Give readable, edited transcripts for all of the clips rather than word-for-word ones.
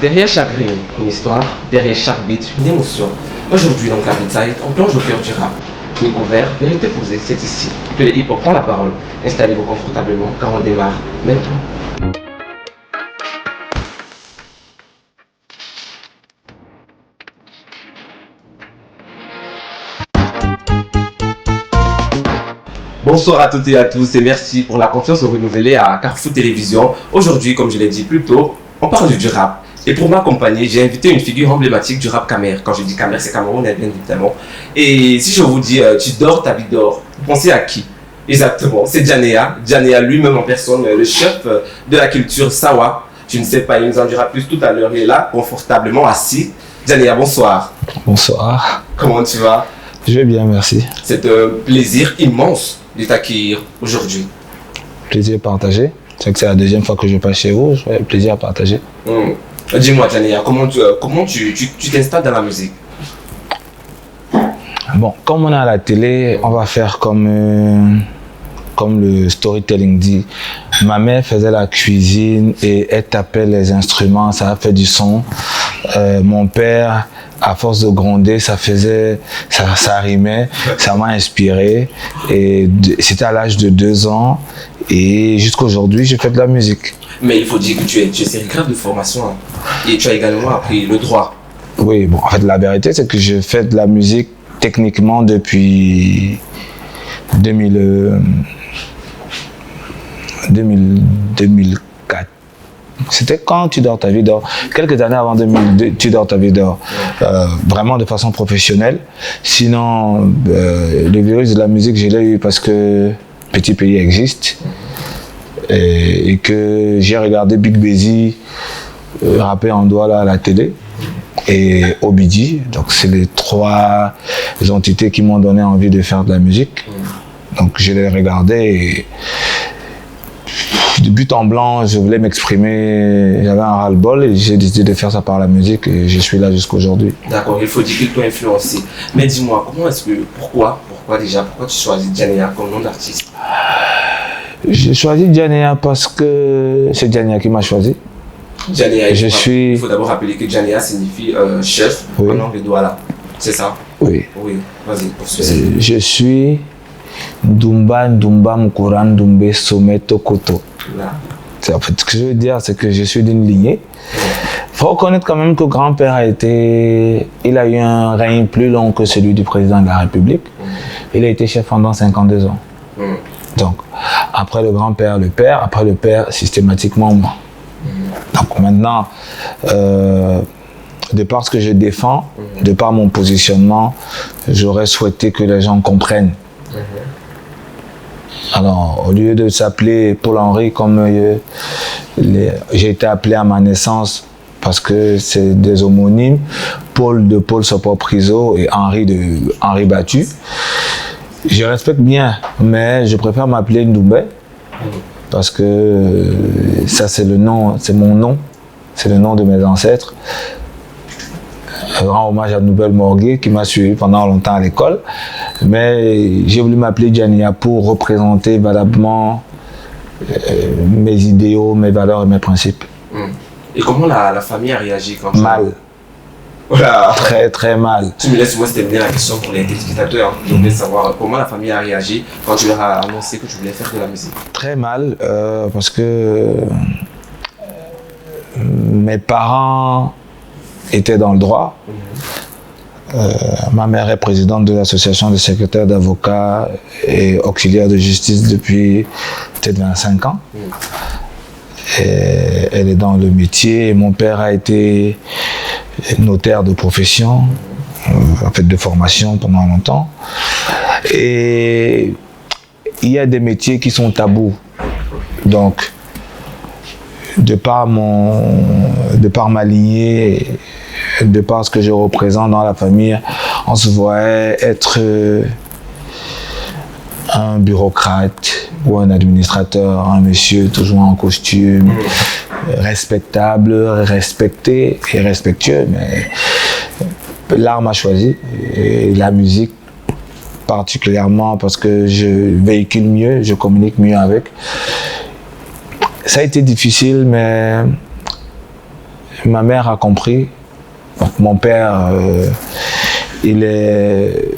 Derrière chaque rime, une histoire, derrière chaque beat, une émotion. Aujourd'hui, dans Carré Side, on plonge au cœur du rap. Micro ouvert, vérité posée, c'est ici que les hip-hop prend la parole. Installez-vous confortablement car on démarre maintenant. Bonsoir à toutes et à tous et merci pour la confiance renouvelée à Carrefour Télévision. Aujourd'hui, comme je l'ai dit plus tôt, on parle du rap. Et pour m'accompagner, j'ai invité une figure emblématique du rap Camer. Quand je dis Camer, c'est camerounais, bien évidemment. Et si je vous dis tu dors, ta vie dort, vous pensez à qui? Exactement, c'est Djanea. Djanea lui-même en personne, le chef de la culture Sawa. Je ne sais pas, il nous en dira plus tout à l'heure. Il est là, confortablement assis. Djanea, bonsoir. Bonsoir. Comment tu vas? Je vais bien, merci. C'est un plaisir immense de t'accueillir aujourd'hui. Plaisir partagé. C'est que c'est la deuxième fois que je passe chez vous. J'ai plaisir à partager. Dis-moi, Djanea, comment tu t'installes dans la musique? Bon, comme on est à la télé, on va faire comme le storytelling dit. Ma mère faisait la cuisine et elle tapait les instruments, ça a fait du son. Mon père, à force de gronder, ça rimait, ça m'a inspiré. Et c'était à l'âge de 2 ans et jusqu'à aujourd'hui, je fais de la musique. Mais il faut dire que tu es sérigraphe de formation hein. Et tu as également appris le droit. Oui, bon, en fait, la vérité, c'est que je fais de la musique techniquement depuis 2004. C'était quand Tu dors, ta vie dort. Quelques années avant 2002, Tu dors, ta vie dort. Vraiment de façon professionnelle. Sinon, le virus de la musique, je l'ai eu parce que Petit Pays existe. Et que j'ai regardé Big Busy rapper en doigt là, à la télé. Et Obidi. Donc, c'est les 3 entités qui m'ont donné envie de faire de la musique. Donc, je les regardais et de but en blanc, je voulais m'exprimer, j'avais un ras-le-bol et j'ai décidé de faire ça par la musique et je suis là jusqu'à aujourd'hui. D'accord, il faut dire qu'il t'a influencé. Mais dis-moi, pourquoi tu choisis Djanea comme nom d'artiste? J'ai choisi Djanea parce que c'est Djanea qui m'a choisi. Djanea, il faut d'abord rappeler que Djanea signifie chef en langue de Douala. C'est ça? Oui. Oui, vas-y, poursuis. Je suis Ndumba Mkouran Ndoumbe Someto Koto. En fait, ce que je veux dire, c'est que je suis d'une lignée. Il faut reconnaître quand même que grand-père il a eu un règne plus long que celui du président de la République. Il a été chef pendant 52 ans. Donc, après le grand-père, le père, après le père, systématiquement moi. Donc maintenant, de par ce que je défends, de par mon positionnement, j'aurais souhaité que les gens comprennent. Alors, au lieu de s'appeler Paul-Henri comme j'ai été appelé à ma naissance parce que c'est des homonymes, Paul de Paul Sopo-Priso et Henri de Henri Battu. Je respecte bien, mais je préfère m'appeler Ndoumbe parce que ça c'est le nom, c'est mon nom, c'est le nom de mes ancêtres. Un grand hommage à Noubel Morgué qui m'a suivi pendant longtemps à l'école. Mais j'ai voulu m'appeler Djanea pour représenter valablement mes idéaux, mes valeurs et mes principes. Et comment la famille a réagi quand tu... Mal. Voilà. Très très mal. Tu me laisses moi terminer la question pour les téléspectateurs. Je voulais savoir comment la famille a réagi quand tu leur as annoncé que tu voulais faire de la musique. Très mal parce que mes parents étaient dans le droit. Ma mère est présidente de l'association des secrétaires d'avocats et auxiliaire de justice depuis peut-être 25 ans. Et elle est dans le métier. Et mon père a été notaire de profession, en fait de formation pendant longtemps. Et il y a des métiers qui sont tabous. Donc, de par ma lignée, de par ce que je représente dans la famille, on se voyait être un bureaucrate ou un administrateur, un monsieur toujours en costume, respectable, respecté et respectueux, mais l'art m'a choisi et la musique particulièrement parce que je véhicule mieux, je communique mieux avec. Ça a été difficile, mais ma mère a compris. Donc, mon père, il est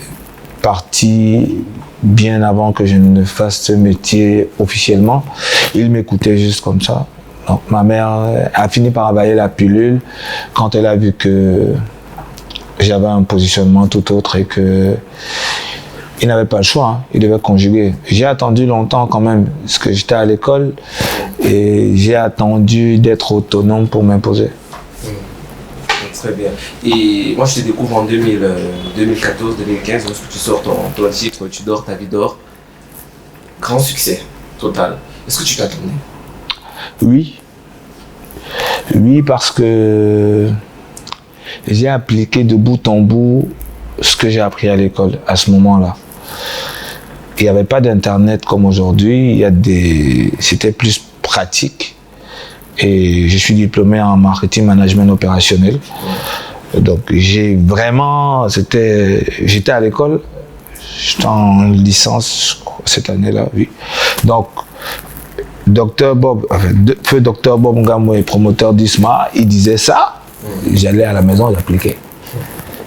parti bien avant que je ne fasse ce métier officiellement. Il m'écoutait juste comme ça. Donc ma mère a fini par avaler la pilule quand elle a vu que j'avais un positionnement tout autre et que il n'avait pas le choix, hein. Il devait conjuguer. J'ai attendu longtemps quand même, parce que j'étais à l'école et j'ai attendu d'être autonome pour m'imposer. Très bien. Et moi, je te découvre en 2014-2015, lorsque tu sors ton titre, Tu dors, ta vie dort. Grand succès total. Est-ce que tu t'attendais? Oui. Oui, parce que j'ai appliqué de bout en bout ce que j'ai appris à l'école à ce moment-là. Il n'y avait pas d'internet comme aujourd'hui, c'était plus pratique. Et je suis diplômé en marketing management opérationnel. Donc j'étais à l'école, j'étais en licence cette année-là, oui. Donc feu Dr Bob Ngamoué, promoteur d'ISMA, il disait ça, j'allais à la maison, j'appliquais.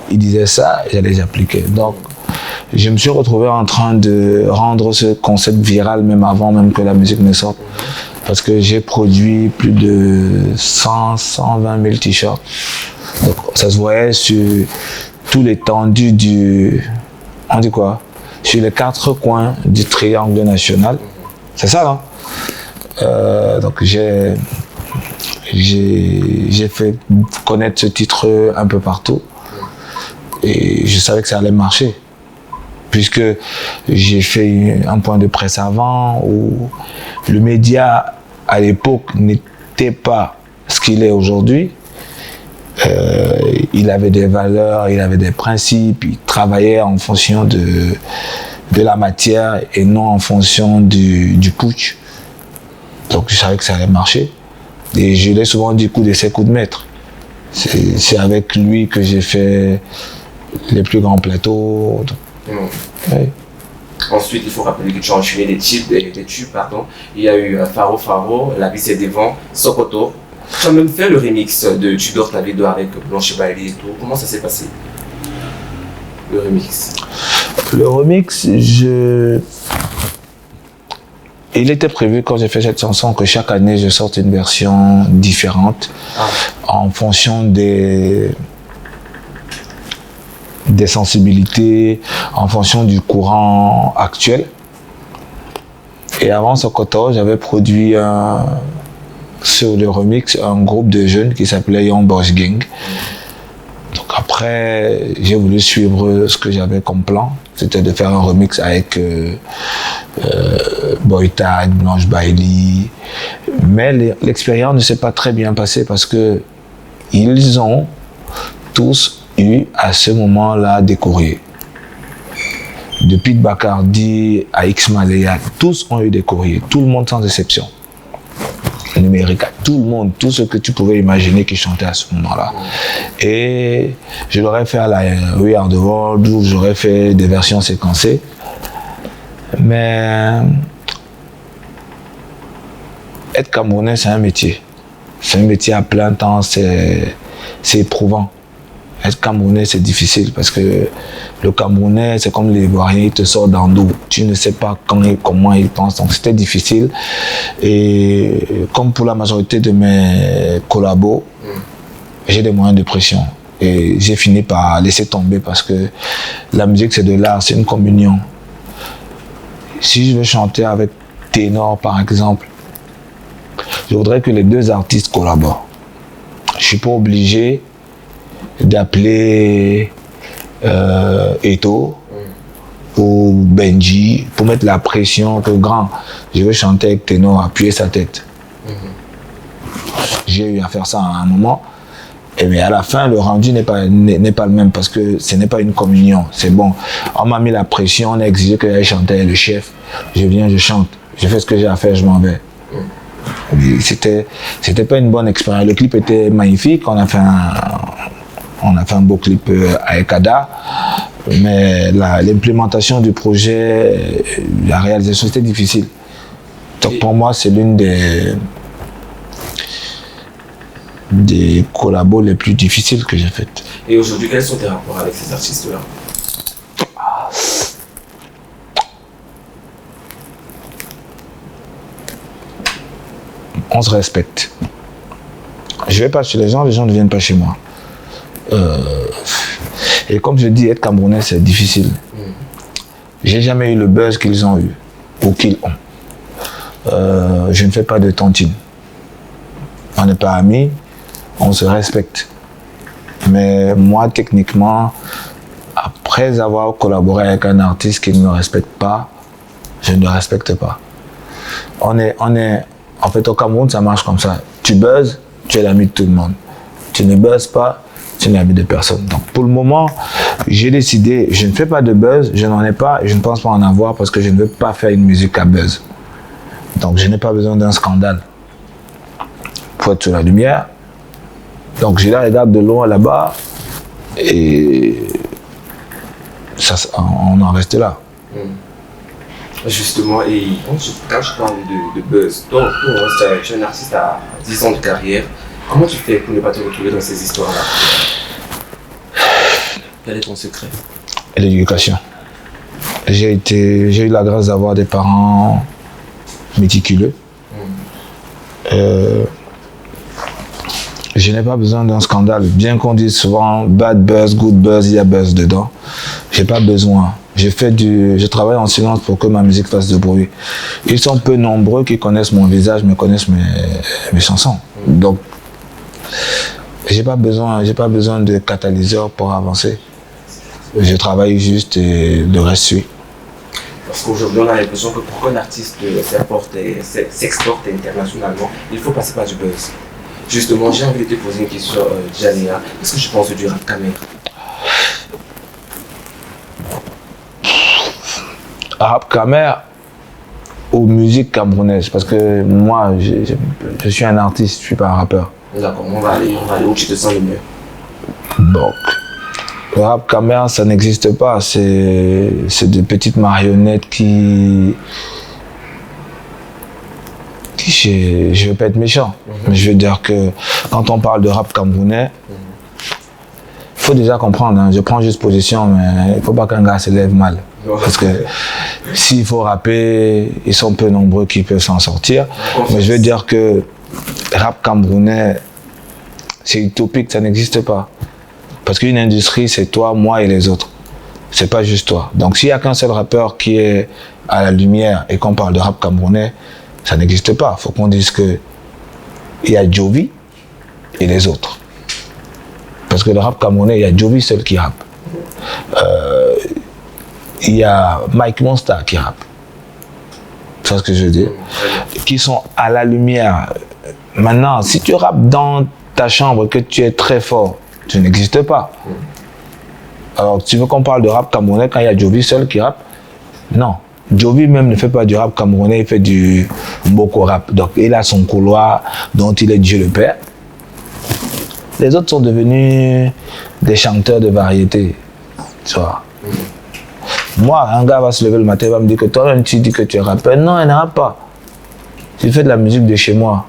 Il disait ça, j'appliquais. Donc je me suis retrouvé en train de rendre ce concept viral même avant même que la musique ne sorte. Parce que j'ai produit plus de 120 000 t-shirts. Donc ça se voyait sur tout l'étendue sur les 4 coins du triangle national. C'est ça, non? Donc j'ai fait connaître ce titre un peu partout. Et je savais que ça allait marcher. Puisque j'ai fait un point de presse avant où le média à l'époque n'était pas ce qu'il est aujourd'hui. Il avait des valeurs, il avait des principes, il travaillait en fonction de la matière et non en fonction du putsch. Donc je savais que ça allait marcher. Et je l'ai souvent dit coup d'essai, coup de maître. C'est avec lui que j'ai fait les plus grands plateaux. Oui. Ensuite, il faut rappeler que tu as enchaîné des tubes. Il y a eu Faro, La vie c'est des vents, Sokoto. Tu as même fait le remix de Tu dors ta vie dort avec Blanche Bailey et tout. Comment ça s'est passé? Le remix. Le remix, il était prévu quand j'ai fait cette chanson que chaque année je sorte une version différente en fonction des sensibilités, en fonction du courant actuel. Et avant Sokoto, j'avais produit sur le remix un groupe de jeunes qui s'appelait Young Boys Gang. Donc après, j'ai voulu suivre ce que j'avais comme plan, c'était de faire un remix avec Boytag, Blanche Bailey. Mais l'expérience ne s'est pas très bien passée parce que ils ont tous eu à ce moment-là des courriers. De Pete Bacardi à X Malaya, tous ont eu des courriers, tout le monde sans exception. Numérique, tout le monde, tout ce que tu pouvais imaginer qui chantait à ce moment-là. Et je l'aurais fait à la We Are the World, où j'aurais fait des versions séquencées. Mais être Camerounais, c'est un métier. C'est un métier à plein temps, c'est éprouvant. Être Camerounais, c'est difficile parce que le Camerounais, c'est comme les Ivoiriens, il te sort dans l'eau. Tu ne sais pas quand et comment il pense. Donc c'était difficile. Et comme pour la majorité de mes collabos, j'ai des moyens de pression. Et j'ai fini par laisser tomber parce que la musique, c'est de l'art, c'est une communion. Si je veux chanter avec ténor, par exemple, je voudrais que les deux artistes collaborent. Je ne suis pas obligé d'appeler Eto ou Benji pour mettre la pression que grand, je veux chanter avec ténor, appuyer sa tête. J'ai eu à faire ça à un moment, mais à la fin, le rendu n'est pas le même parce que ce n'est pas une communion. C'est bon, on m'a mis la pression, on a exigé que j'aille chanter avec le chef. Je viens, je chante, je fais ce que j'ai à faire, je m'en vais. C'était pas une bonne expérience. Le clip était magnifique, on a fait un beau clip avec Ada, mais l'implémentation du projet, la réalisation, c'était difficile. Donc pour moi, c'est l'une des des collabos les plus difficiles que j'ai faites. Et aujourd'hui, quels sont tes rapports avec ces artistes-là? On se respecte. Je vais pas chez les gens ne viennent pas chez moi. Et comme je dis, être Camerounais, c'est difficile. J'ai jamais eu le buzz qu'ils ont eu ou qu'ils ont. Je ne fais pas de tontine. On n'est pas amis, on se respecte. Mais moi, techniquement, après avoir collaboré avec un artiste qui ne me respecte pas, je ne le respecte pas. En fait, au Cameroun, ça marche comme ça. Tu buzzes, tu es l'ami de tout le monde. Tu ne buzzes pas, tu n'es l'ami de personne. Donc, pour le moment, j'ai décidé, je ne fais pas de buzz, je n'en ai pas et je ne pense pas en avoir parce que je ne veux pas faire une musique à buzz. Donc, je n'ai pas besoin d'un scandale pour être sur la lumière. Donc, je la regarde de loin là-bas et ça, on en reste là. Justement, et quand je parle de buzz, toi, tu es un artiste à 10 ans de carrière. Comment tu fais pour ne pas te retrouver dans ces histoires-là? Quel est ton secret? L'éducation. J'ai eu la grâce d'avoir des parents méticuleux. Je n'ai pas besoin d'un scandale. Bien qu'on dise souvent bad buzz, good buzz, il y a buzz dedans. J'ai pas besoin. Je travaille en silence pour que ma musique fasse du bruit. Ils sont peu nombreux qui connaissent mon visage, mais connaissent mes chansons. Donc, j'ai pas besoin de catalyseur pour avancer. Je travaille juste et le reste suit. Parce qu'aujourd'hui, on a l'impression que pour qu'un artiste s'exporte internationalement, il faut passer par du buzz. Justement, j'ai envie de te poser une question, Djania. Qu'est-ce que tu penses du rap Camer? Rap Camer ou musique camerounaise? Parce que moi, je suis un artiste, je ne suis pas un rappeur. D'accord, on va aller où tu te sens le mieux. Donc, le rap Camer, ça n'existe pas. C'est des petites marionnettes qui je veux pas être méchant, mais je veux dire que quand on parle de rap camerounais, il faut déjà comprendre, hein, je prends juste position, mais il ne faut pas qu'un gars se lève mal. Parce que s'il faut rapper, ils sont peu nombreux qui peuvent s'en sortir. Mais je veux dire que rap camerounais, c'est utopique, ça n'existe pas. Parce qu'une industrie, c'est toi, moi et les autres. C'est pas juste toi. Donc s'il n'y a qu'un seul rappeur qui est à la lumière et qu'on parle de rap camerounais, ça n'existe pas. Il faut qu'on dise qu'il y a Jovi et les autres. Parce que le rap camerounais, il y a Jovi seul qui rappe. Il y a Mike Monster qui rappe. C'est ce que je veux dire. Qui sont à la lumière. Maintenant, si tu rappes dans ta chambre que tu es très fort, tu n'existes pas. Alors, tu veux qu'on parle de rap camerounais quand il y a Jovi seul qui rappe? Non. Jovi même ne fait pas du rap camerounais, il fait du Mboko rap. Donc il a son couloir dont il est Dieu le Père. Les autres sont devenus des chanteurs de variété. Tu vois. Moi, un gars va se lever le matin, il va me dire que toi-même tu dis que tu es rappeur. Non, il ne rappe pas. Tu fais de la musique de chez moi.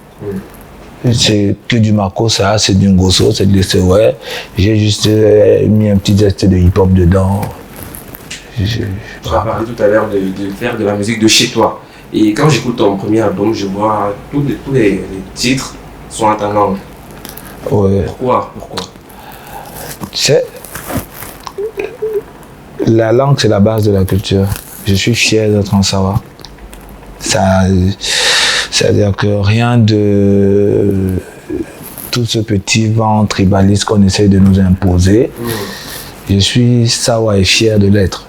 C'est que du Marco, ça, c'est du Ngosso, c'est de l'Esseway. J'ai juste mis un petit geste de hip-hop dedans. Tu as parlé tout à l'heure de faire de la musique de chez toi. Et quand j'écoute ton premier album, je vois tous les titres sont en ta langue. Ouais. Pourquoi? La langue, c'est la base de la culture. Je suis fier d'être en Sawa. C'est-à-dire que rien de tout ce petit vent tribaliste qu'on essaye de nous imposer. Je suis Sawa et fier de l'être.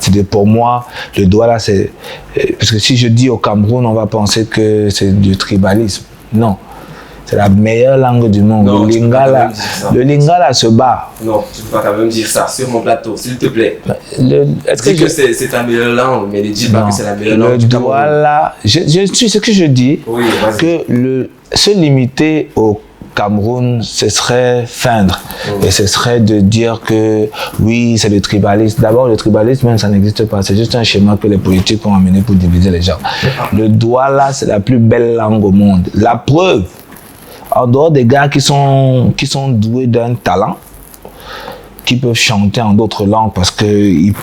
C'est pour moi, le doigt là, c'est... Parce que si je dis au Cameroun, on va penser que c'est du tribalisme. Non. C'est la meilleure langue du monde. Non, le lingala se bat. Non, tu ne peux pas quand même dire ça sur mon plateau, s'il te plaît. Est-ce que c'est ta meilleure langue, mais ne dis pas que c'est la meilleure langue du Cameroun. Voilà. Ce que je dis, oui, que se limiter au Cameroun, ce serait feindre. Et ce serait de dire que oui, c'est le tribalisme. D'abord, le tribalisme, même, ça n'existe pas. C'est juste un schéma que les politiques ont amené pour diviser les gens. Le Douala, c'est la plus belle langue au monde. La preuve, en dehors des gars qui sont doués d'un talent, qui peuvent chanter en d'autres langues parce qu'ils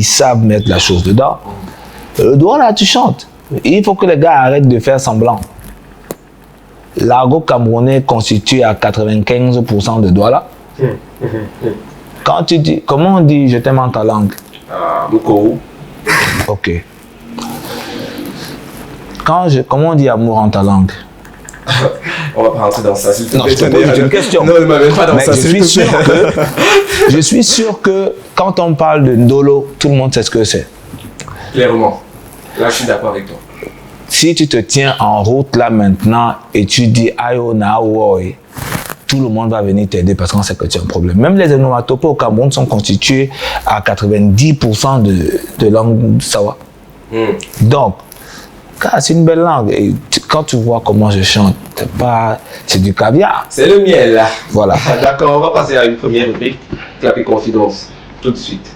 savent mettre la chose dedans, le douala, tu chantes. Il faut que les gars arrêtent de faire semblant. L'argot camerounais constitue à 95% de douala. Quand tu dis, comment on dit je t'aime en ta langue? Moko. Ok. Comment on dit amour en ta langue? On va pas rentrer dans ça, s'il te Non, plaît. je te pose une question. Non, ne m'amène pas dans Mais ça, s'il te plaît. je suis sûr que quand on parle de Ndolo, tout le monde sait ce que c'est. Clairement. Là, je suis d'accord avec toi. Si tu te tiens en route là maintenant et tu dis Ayo na Awoy, tout le monde va venir t'aider parce qu'on sait que tu as un problème. Même les onomatopées au Cameroun sont constitués à 90% de langue sawa. Donc, c'est une belle langue. Et quand tu vois comment je chante, c'est du caviar. C'est le miel là. Voilà. D'accord, on va passer à une première rubrique, Clap et Confidence, tout de suite.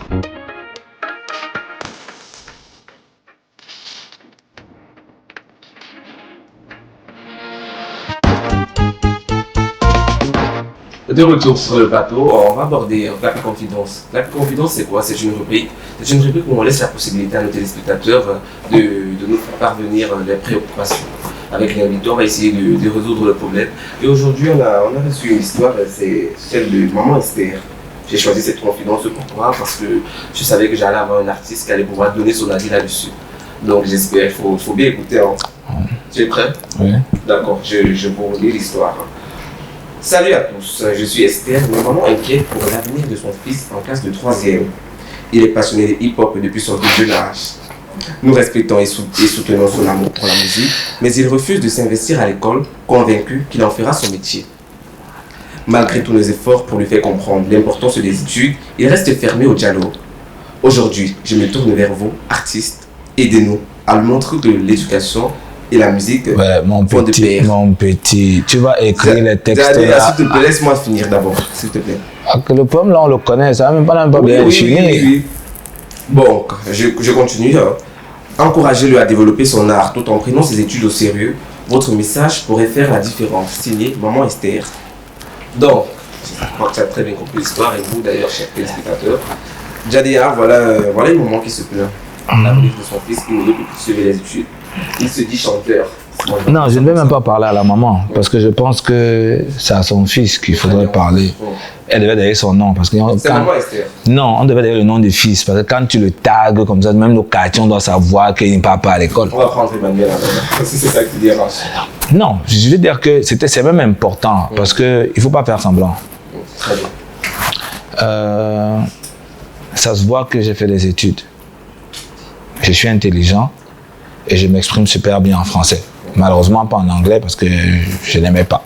De retour sur le plateau, on va aborder Clap et Confidence. Clap et Confidence, c'est quoi? C'est une rubrique. C'est une rubrique où on laisse la possibilité à nos téléspectateurs de nous faire parvenir leurs préoccupations. Avec l'invité, on va essayer de résoudre le problème. Et aujourd'hui, on a reçu une histoire, c'est celle de Maman Esther. J'ai choisi cette confidence pour toi parce que je savais que j'allais avoir un artiste qui allait pouvoir donner son avis là-dessus. Donc j'espère, il faut bien écouter. Hein. Tu es prêt? Oui. D'accord, je vous relis l'histoire. Salut à tous, je suis Esther, ma maman inquiète pour l'avenir de son fils en classe de 3e. Il est passionné de hip-hop depuis son plus jeune âge. Nous respectons et soutenons son amour pour la musique, mais il refuse de s'investir à l'école, convaincu qu'il en fera son métier. Malgré tous nos efforts pour lui faire comprendre l'importance des études, il reste fermé au dialogue. Aujourd'hui, je me tourne vers vous, artistes, aidez-nous à lui montrer que l'éducation et la musique mon petit, tu vas écrire les textes là. S'il te plaît, laisse-moi finir d'abord, s'il te plaît. Le poème là, on le connaît, ça va même pas bien oui. Bon, je continue. Encouragez-le à développer son art tout en prenant ses études au sérieux. Votre message pourrait faire la différence. Signé Maman Esther. Donc, je crois que tu as très bien compris l'histoire et vous d'ailleurs, chers téléspectateurs. Jadia, voilà une maman qui se plaint. La relief de son fils qui ne veut plus poursuivre les études. Il se dit chanteur. Non, je ne vais même pas parler à la maman parce que je pense que c'est à son fils qu'il faudrait parler. Elle devait donner son nom parce que c'est Maman Esther. Non, on devait donner le nom du fils parce que quand tu le tags comme ça, même le quartier on doit savoir qu'il ne part pas à l'école. On va prendre Emmanuel si c'est ça que tu diras. Non, je veux dire que c'est même important parce que il faut pas faire semblant. Très bien. Ça se voit que j'ai fait des études. Je suis intelligent et je m'exprime super bien en français. Malheureusement pas en anglais parce que je n'aimais pas.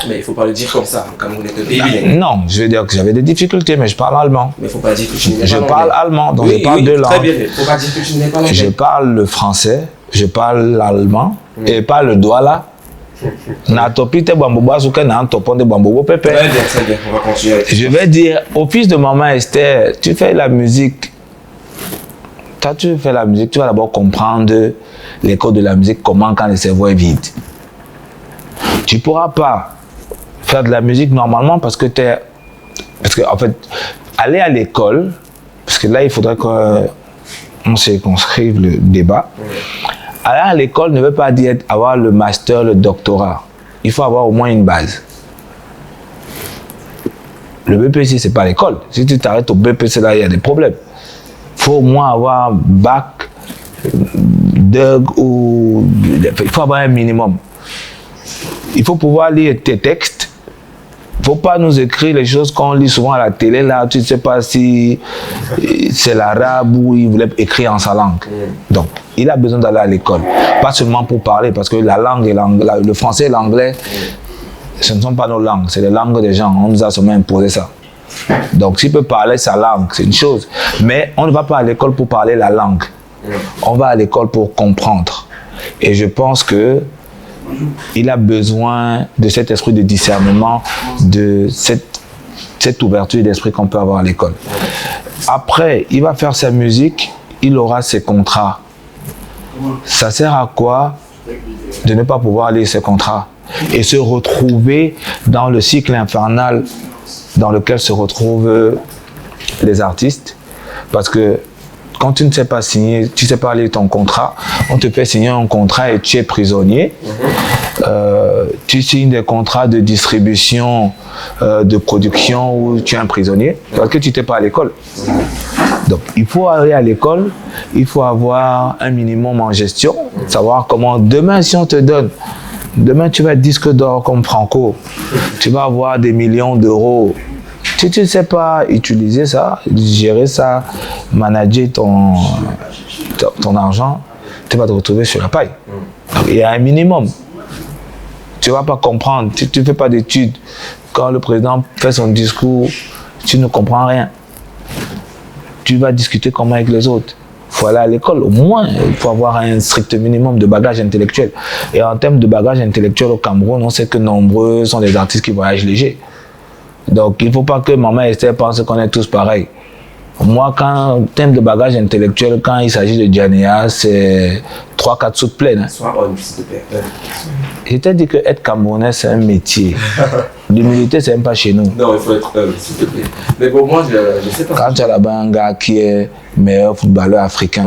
Mais il ne faut pas le dire comme ça, comme on est un pays bilingue. Non, je veux dire que j'avais des difficultés, mais je parle allemand. Mais il ne faut pas dire que tu n'es pas Je parle allemand, donc je parle deux langues. Très bien, il ne faut pas dire que tu n'es pas l'anglais. Je parle le français, je parle l'allemand et pas le douala. Na topite bamboba souka na toponde bambobo pepe. Très bien, on va continuer. Je vais dire au fils de Maman Esther, tu fais la musique. Quand tu fais la musique, tu vas d'abord comprendre l'école de la musique, comment quand le cerveau est vide. Tu ne pourras pas faire de la musique normalement parce que en fait, aller à l'école, parce que là, il faudrait qu'on circonscrive le débat. Aller à l'école ne veut pas dire avoir le master, le doctorat. Il faut avoir au moins une base. Le BPC, ce n'est pas l'école. Si tu t'arrêtes au BPC, là, il y a des problèmes. Il faut au moins avoir bac, il faut avoir un minimum. Il faut pouvoir lire tes textes. Il ne faut pas nous écrire les choses qu'on lit souvent à la télé. Là, tu ne sais pas si c'est l'arabe ou il voulait écrire en sa langue. Donc, il a besoin d'aller à l'école. Pas seulement pour parler, parce que la langue et le français et l'anglais, ce ne sont pas nos langues, c'est les langues des gens. On nous a seulement imposé ça. Donc, s'il peut parler sa langue, c'est une chose. Mais on ne va pas à l'école pour parler la langue. On va à l'école pour comprendre. Et je pense que il a besoin de cet esprit de discernement, de cette ouverture d'esprit qu'on peut avoir à l'école. Après, il va faire sa musique, il aura ses contrats. Ça sert à quoi de ne pas pouvoir lire ses contrats? et se retrouver dans le cycle infernal dans lequel se retrouvent les artistes. Parce que quand tu ne sais pas signer, tu ne sais pas lire ton contrat, on te fait signer un contrat et tu es prisonnier. Tu signes des contrats de distribution, de production où tu es un prisonnier parce que tu n'étais pas à l'école. Donc, il faut aller à l'école, il faut avoir un minimum en gestion, savoir comment, demain, si on te donne, demain, tu vas être disque d'or comme Franco, tu vas avoir des millions d'euros. Si tu ne sais pas utiliser ça, gérer ça, manager ton argent, tu vas te retrouver sur la paille. Donc, il y a un minimum. Tu ne vas pas comprendre, tu ne fais pas d'études. Quand le président fait son discours, tu ne comprends rien. Tu vas discuter comment avec les autres. Il faut aller à l'école, au moins, il faut avoir un strict minimum de bagage intellectuel. Et en termes de bagage intellectuel au Cameroun, on sait que nombreux sont les artistes qui voyagent léger. Donc il ne faut pas que Maman Esther pense qu'on est tous pareils. Moi, en termes de bagage intellectuel, quand il s'agit de Djania, c'est 3-4 soutes pleines. Sois on, s'il te plaît. Je t'ai dit que être Camerounais, c'est un métier. L'humilité, c'est même pas chez nous. Non, il faut être humble, s'il te plaît. Mais bon, moi, je sais pas. Quand tu as là-bas un gars qui est meilleur footballeur africain,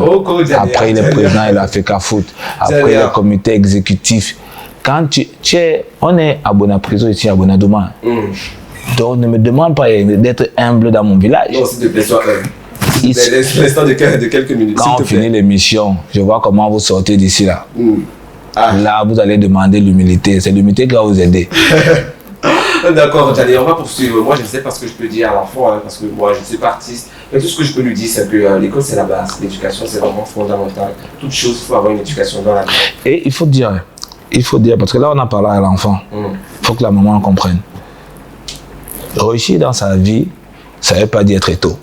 après il est président de l'Africa Foot, après il est comité exécutif. Quand on est à Bonapriso ici, à Bonadouma. Donc ne me demande pas d'être humble dans mon village. Non, s'il te plaît, sois humble. L'instant de quelques minutes. Quand on finit l'émission, je vois comment vous sortez d'ici là. Là, vous allez demander l'humilité. C'est l'humilité qui va vous aider. D'accord, Djani, on va poursuivre. Moi, je ne sais pas ce que je peux dire à l'enfant, hein, parce que moi, je ne suis pas artiste. Mais tout ce que je peux lui dire, c'est que l'école, c'est la base. L'éducation, c'est vraiment fondamental. Toute chose, il faut avoir une éducation dans la vie. Et il faut dire, parce que là, on a parlé à l'enfant. Il faut que la maman comprenne. Réussir dans sa vie, ça ne veut pas dire être éto.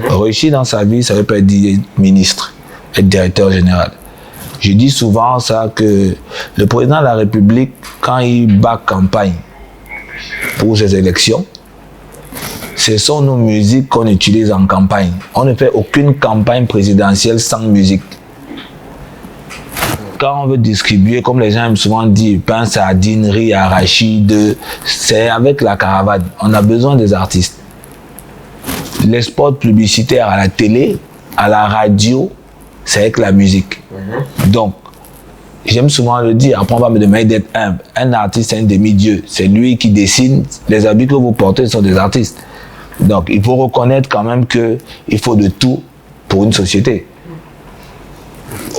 Réussir dans sa vie, ça ne veut pas dire être ministre, être directeur général. Je dis souvent ça que le président de la République, quand il bat campagne pour ses élections, ce sont nos musiques qu'on utilise en campagne. On ne fait aucune campagne présidentielle sans musique. Quand on veut distribuer, comme les gens aiment souvent dire, pain, sardines, riz, arachide, c'est avec la caravane. On a besoin des artistes. Les spots publicitaires à la télé, à la radio, c'est avec la musique. Donc, j'aime souvent le dire, après on va me demander d'être humble. Un artiste, c'est un demi-dieu. C'est lui qui dessine. Les habits que vous portez sont des artistes. Donc, il faut reconnaître quand même qu'il faut de tout pour une société.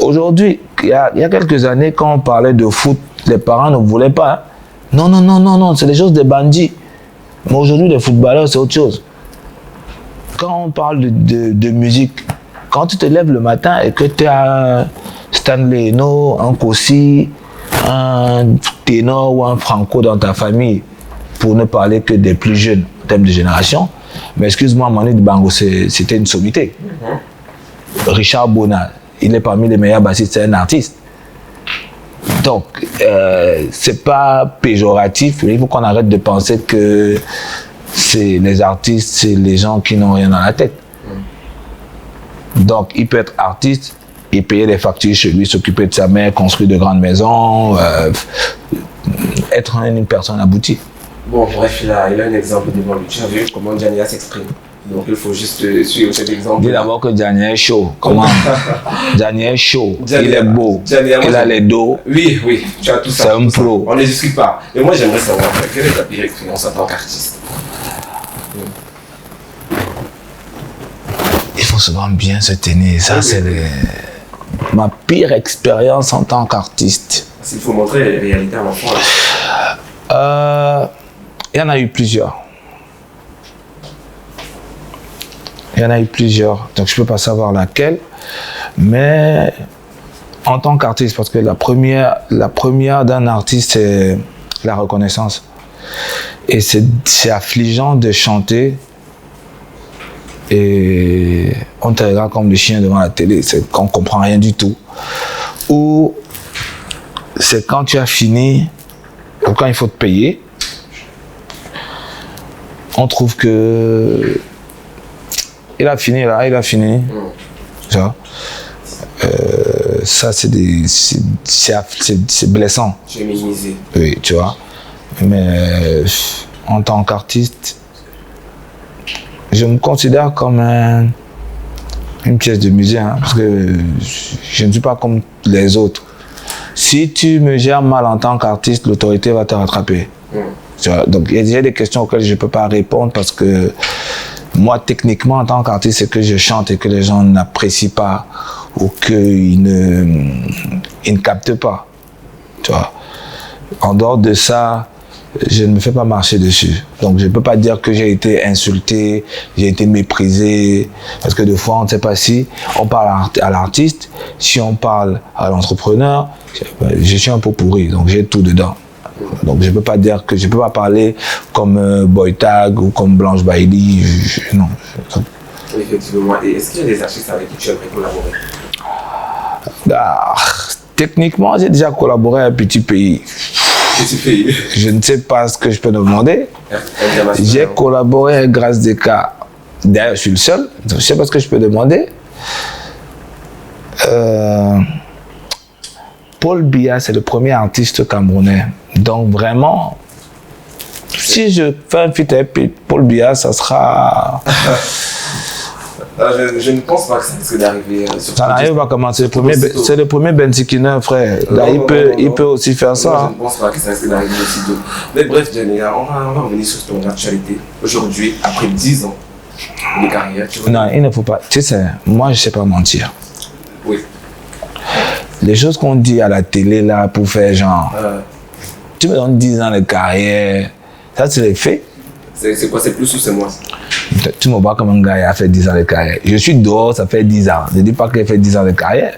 Aujourd'hui, il y a quelques années, quand on parlait de foot, les parents ne voulaient pas. Non, non, non, non, non, c'est des choses de bandits. Mais aujourd'hui, les footballeurs, c'est autre chose. Quand on parle de musique, quand tu te lèves le matin et que tu as un Stanley Eno, un Kossi, un Ténor ou un Franco dans ta famille, pour ne parler que des plus jeunes en termes de génération, mais excuse-moi, Manu Dibango, c'était une sommité. Richard Bona, il est parmi les meilleurs bassistes, c'est un artiste. Donc, c'est pas péjoratif, il faut qu'on arrête de penser que les artistes, c'est les gens qui n'ont rien dans la tête. Donc, il peut être artiste et payer des factures chez lui, s'occuper de sa mère, construire de grandes maisons, être une personne aboutie. Bon, bref, il a un exemple devant lui. Tu as vu comment Djania s'exprime. Donc, il faut juste suivre cet exemple. Dis d'abord que Djania est chaud. Comment? Djania est chaud. Il est beau. Djania, il a les dos. Oui, oui, tu as tout ça. C'est un pro. On ne discute pas. Et moi, j'aimerais savoir, quelle est ta pire expérience en tant qu'artiste? Il faut souvent bien se tenir. Ça, c'est ma pire expérience en tant qu'artiste. Il faut montrer les réalités à l'enfant. Il y en a eu plusieurs. Il y en a eu plusieurs. Donc, je ne peux pas savoir laquelle. Mais en tant qu'artiste, parce que la première d'un artiste, c'est la reconnaissance. Et c'est affligeant de chanter et on te regarde comme des chiens devant la télé, c'est qu'on ne comprend rien du tout. Ou c'est quand tu as fini, ou quand il faut te payer, on trouve que il a fini là, il a fini. Ça. ça, c'est blessant. Je vais minimiser. Oui, tu vois. Mais en tant qu'artiste, je me considère comme une pièce de musée, hein, parce que je ne suis pas comme les autres. Si tu me gères mal en tant qu'artiste, l'autorité va te rattraper. Tu vois, donc il y a des questions auxquelles je ne peux pas répondre parce que moi, techniquement, en tant qu'artiste, c'est que je chante et que les gens n'apprécient pas ou qu'ils ne captent pas. Tu vois. En dehors de ça, je ne me fais pas marcher dessus. Donc, je ne peux pas dire que j'ai été insulté, j'ai été méprisé. Parce que des fois, on ne sait pas si on parle à l'artiste, si on parle à l'entrepreneur. Je suis un peu pourri, donc j'ai tout dedans. Donc, je ne peux pas dire que je ne peux pas parler comme Boytag ou comme Blanche Bailey. Non. Effectivement. Et est-ce qu'il y a des artistes avec qui tu aimerais collaborer? Techniquement, j'ai déjà collaboré à un petit pays. Je ne sais pas ce que je peux demander. J'ai collaboré avec Grâce Deka. D'ailleurs, je suis le seul. Je ne sais pas ce que je peux demander. Paul Biya, c'est le premier artiste camerounais. Donc vraiment, si je fais un feat avec Paul Biya, ça sera... Je ne pense pas que ça risque d'arriver. Ça n'arrive pas comment. C'est le premier Bentikina, frère. Il peut aussi faire ça. Je ne pense pas que ça risque d'arriver aussitôt. Mais bref, Djaniga, on va revenir sur ton actualité. Aujourd'hui, après 10 ans de carrière, tu vois. Non, il ne faut pas. Tu sais, moi, je ne sais pas mentir. Oui. Les choses qu'on dit à la télé, là, pour faire genre... Tu me donnes 10 ans de carrière. Ça, c'est les faits. C'est quoi? C'est plus ou c'est moins? Tu me vois comme un gars qui a fait 10 ans de carrière. Je suis dehors, ça fait 10 ans. Je ne dis pas que j'ai fait 10 ans de carrière.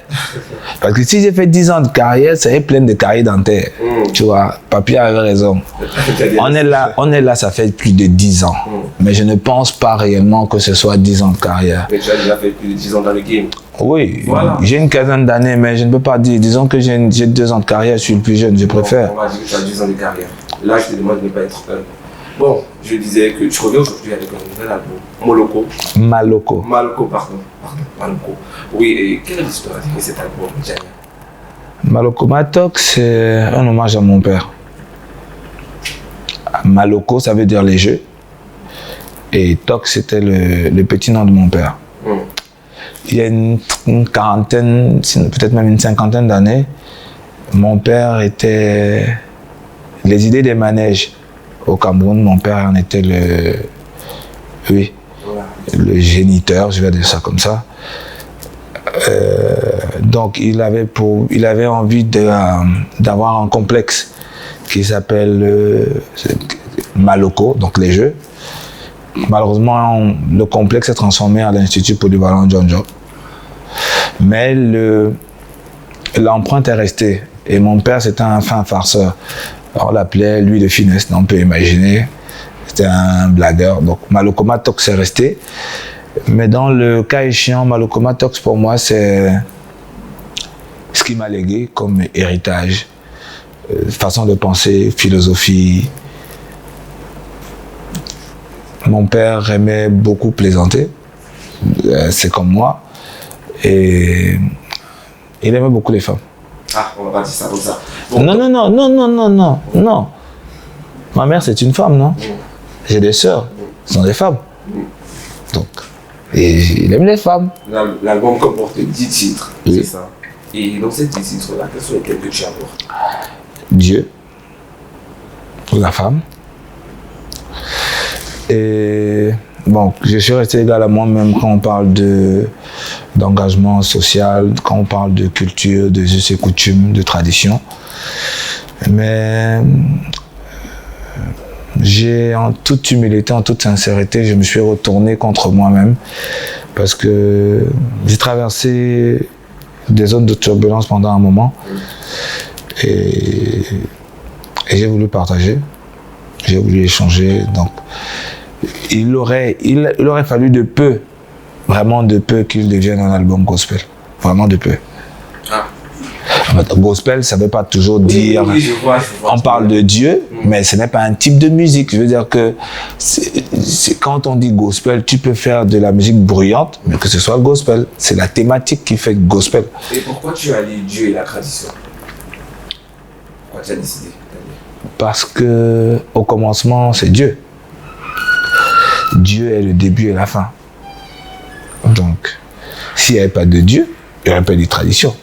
Parce que si j'ai fait 10 ans de carrière, c'est plein de carrières dentaires. Tu vois, Papier avait raison. On est là, ça fait plus de 10 ans. Mais je ne pense pas réellement que ce soit 10 ans de carrière. Mais tu as déjà fait plus de 10 ans dans le game. Oui, voilà. J'ai une quinzaine d'années, mais je ne peux pas dire. Disons que j'ai 2 ans de carrière, je suis le plus jeune, je préfère. On va dire que tu as 10 ans de carrière. Là, je te demande de ne pas être... Bon, je disais que tu reviens aujourd'hui avec un nouvel album, Maloko. Maloko, Maloko. Oui, et quelle est l'histoire de cet album, Djaniga? Maloko Matok, c'est un hommage à mon père. Maloko, ça veut dire les jeux. Et Tok, c'était le petit nom de mon père. Il y a une quarantaine, peut-être même une cinquantaine d'années, mon père était... Les idées des manèges. Au Cameroun, mon père en était le géniteur, je vais dire ça comme ça. Donc il avait envie d'avoir un complexe qui s'appelle Maloko, donc les jeux. Malheureusement, le complexe s'est transformé à l'Institut Polyvalent John Job. Mais l'empreinte est restée. Et mon père, c'était un fin farceur. On l'appelait lui de finesse, on peut imaginer. C'était un blagueur. Donc Maloko Matok, c'est resté. Mais dans le cas échéant, Maloko Matok, pour moi, c'est ce qui m'a légué comme héritage. Façon de penser, philosophie. Mon père aimait beaucoup plaisanter. C'est comme moi. Et il aimait beaucoup les femmes. Ah, on va pas dire ça comme ça. Bon, non. Ma mère, c'est une femme, non? J'ai des sœurs, ce sont des femmes. Donc, et il aime les femmes. L'album comporte 10 titres, c'est ça. Et dans ces 10 titres-là, quels sont lesquels que tu abordes? Dieu, la femme. Et bon, je suis resté égal à moi-même quand on parle d'engagement social, quand on parle de culture, de us et coutumes, de tradition. Mais en toute humilité, en toute sincérité, je me suis retourné contre moi-même parce que j'ai traversé des zones de turbulence pendant un moment et j'ai voulu partager, j'ai voulu échanger. Donc, il aurait fallu de peu, vraiment de peu, qu'il devienne un album gospel. Vraiment de peu. Gospel, ça ne veut pas toujours dire... je vois, on parle de Dieu, mais ce n'est pas un type de musique. Je veux dire que quand on dit gospel, tu peux faire de la musique bruyante, mais que ce soit gospel. C'est la thématique qui fait gospel. Et pourquoi tu as lié Dieu et la tradition? Pourquoi tu as décidé? Parce que au commencement, c'est Dieu. Dieu est le début et la fin. Donc, s'il n'y avait pas de Dieu, il n'y aurait pas de tradition.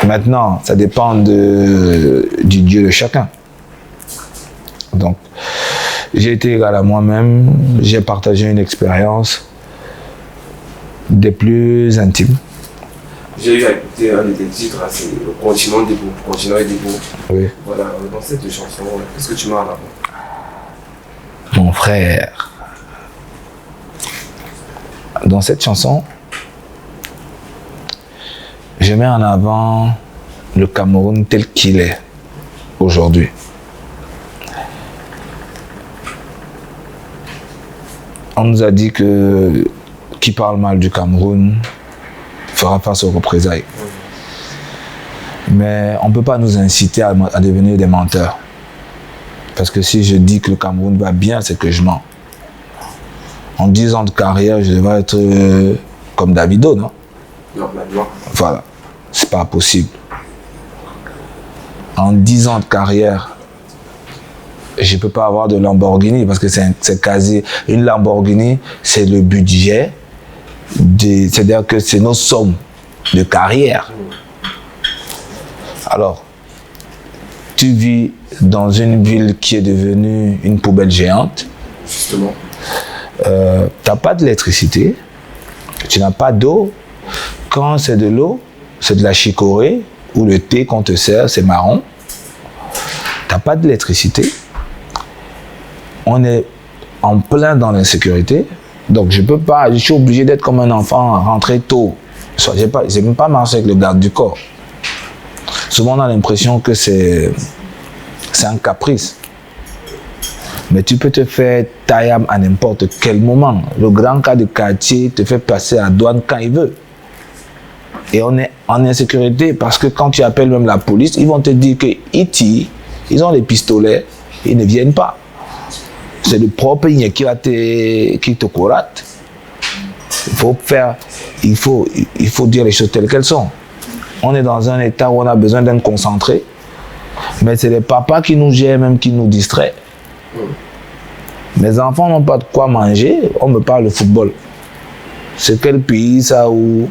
Maintenant, ça dépend du Dieu de chacun. Donc, j'ai été égal à moi-même, j'ai partagé une expérience des plus intimes. J'ai eu à écouter un de tes titres, c'est Le continent des beaux. Continent et des beaux. Oui. Voilà, dans cette chanson, qu'est-ce que tu mets en avant? Mon frère. Dans cette chanson, je mets en avant le Cameroun tel qu'il est aujourd'hui. On nous a dit que qui parle mal du Cameroun fera face aux représailles. Mais on ne peut pas nous inciter à devenir des menteurs. Parce que si je dis que le Cameroun va bien, c'est que je mens. En 10 ans de carrière, je devrais être comme Davido, non? Normalement. Voilà, c'est pas possible. En 10 ans de carrière, je ne peux pas avoir de Lamborghini parce que c'est quasi... Une Lamborghini, c'est le budget, c'est-à-dire que c'est nos sommes de carrière. Alors, tu vis dans une ville qui est devenue une poubelle géante. Justement. Tu n'as pas d'électricité, tu n'as pas d'eau. Quand c'est de l'eau, c'est de la chicorée ou le thé qu'on te sert, c'est marron. Tu n'as pas d'électricité. On est en plein dans l'insécurité. Donc je suis obligé d'être comme un enfant, rentrer tôt. Je n'ai même pas marché avec le garde du corps. Souvent on a l'impression que c'est un caprice. Mais tu peux te faire tailler à n'importe quel moment. Le grand cas de quartier te fait passer à la douane quand il veut. Et on est en insécurité parce que quand tu appelles même la police, ils vont te dire que ils ont des pistolets, ils ne viennent pas. C'est le propre qui te corate. Il faut dire les choses telles qu'elles sont. On est dans un état où on a besoin d'être concentré, mais c'est les papas qui nous gèrent, même qui nous distraient. Mes enfants n'ont pas de quoi manger, on me parle de football. C'est quel pays ça où